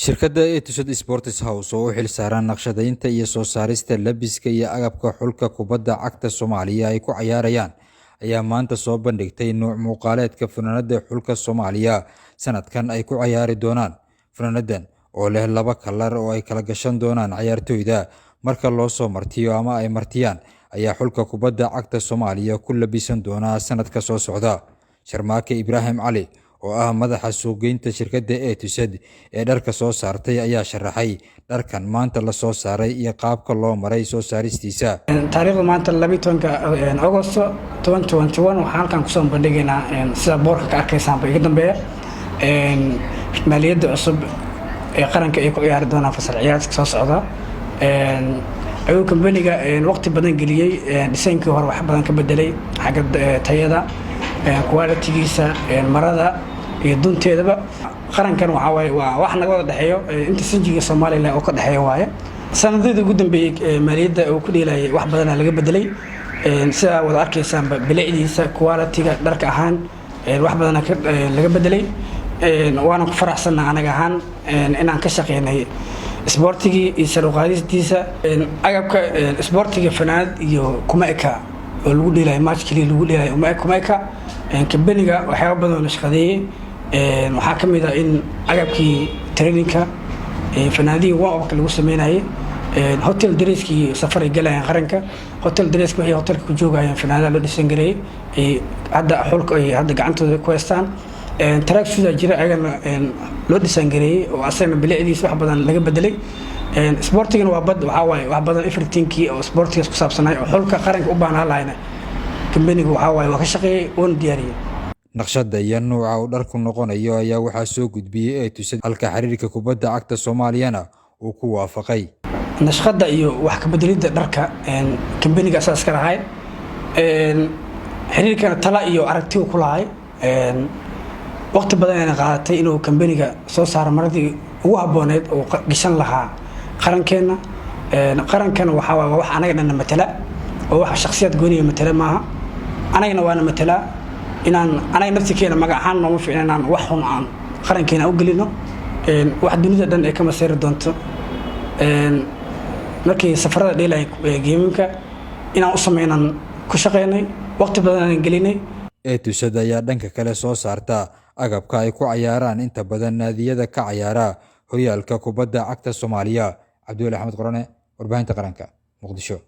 Shirkadda Etihad Sports House oo u xil saaran naqshadaynta iyo soo saarista labiska iyo agabka xulka kubadda cagta Soomaaliya ay ku ciyaarayaan ayaa maanta soo bandhigtay nooc muuqaaleedka funaanada xulka Soomaaliya sanadkan ay ku ciyaari doonaan. Funaanadan oo leh laba kalar oo ay kala gashan doonaan ciyaartoyda marka loo soo martiyo ama ay martiyaan ayaa xulka kubadda cagta Soomaaliya ku labisan doona sanadka soo socda. Sharmaake Ibrahim Cali oo ah madaxa suuqgeynta shirkadda Etihad ee dharka soo saartay ayaa sharaxay dharkan maanta la soo saaray iyo qaabka loo maray soo saaristiisa. Taariikhda maanta 12 Agoosto 2021 waxaan halkan ku soo bandhigaynaa sida boorka ka arkaysaan iga dambeeya maaliyadda cusub ee qaranka ay ku ciyaari doonaan fasal ciyaareedka soo socda. ayuu kambaniga waqti badan geliyay dhisaynkii hore wax badan ka bedelay xagga tayada quality-giisa marada iyo dunteedaba. qarankan waa wax naga wada dhaxeeyo inta sinjiga Soomaaliland oo ka dhaxeeyo waaye. sanadadii ugu dambeeyay maaliyadda uu ku dheelayay wax badan laga bedelay sida wada arkaysaan bilicdiisa quality-ga dharka ahaan wax badan laga bedelay. waana ku faraxsanahay anaga ahaan inaan ka shaqeynay isboortiga iyo saruqaadistiisa agabka isboortiga fanaanad iyo kuma eka oo lagu dheelay match kaliya lagu dheelay kuma eka kambaniga waxyaabo badan la shaqadeeyay. waxaa ka mid ah in agabkii training-ka fanaanadii waa lagu sameynayay hotel dresskii safar ay galayeen qaranka hotel dresska waxay hotelka ku joogayeen fanaanada loo dhisan gareeyay hadda xulka ay hadda gacantooda ku haystaan. track sida jira ayagana loo dhisan gareeyay oo asagna bilicdiisa wax badan laga bedelay. sportigana waa bad waxa waaye wax badan everything-kii oo sportigaas ku saabsanay oo xulka qaranka u baahnaa lahayna kambaniga waxa waaye waa ka shaqeeyay oo diyaariyay. naqshadda iyo nooca uu dharku noqonayo ayaa waxaa soo gudbiyay Etihad halka xiriirka kubadda cagta Soomaaliyana uu ku waafaqay. naqshadda iyo wax ka bedelidda dharka kambaniga asaas ka lahay xiriirkana tala iyo aragti ku lahay waqti badan ay qaadatay inuu kambaniga soo saaro maradii ugu habooneed oo gashan lahaa qarankeena. qarankana waxa wax anaga dhan matala oo wax shakhsiyad gooniyo matala maaha anagana waana matala inaan anaga naftigeena magac ahaan nooma fiicnaan wax xun aan qarankeena u gelino wax dunida dhan ay kama seeri doonto markii safarada dheelay geeminka inaan u sameeynan ku shaqeynay waqti badan aan gelinay. Etihad ayaa dhanka kale soo saarta agabka ay ku ciyaaraan inta badan naadiyada ka ciyaara horyaalka kubadda cagta Soomaaliya. Cabdulle Axmed Qorane, warbaahinta qaranka, Muqdisho.